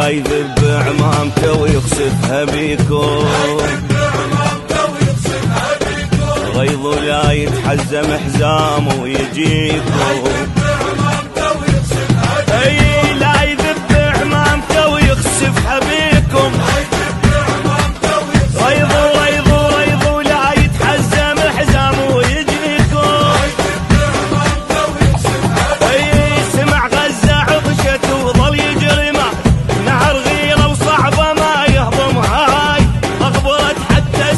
لا يذب عمامته ويخسفها بيكم، غيظ لا يتحزم حزامه ويجيكم. اي لا يذب عمامته ويخسفها بيكم، غيظ لا يتحزم حزامه ويجيكم. اي سمع غزة عطشت وظل يجري نهر غيرة وصعبة ما يهضمها، اغبرت حتى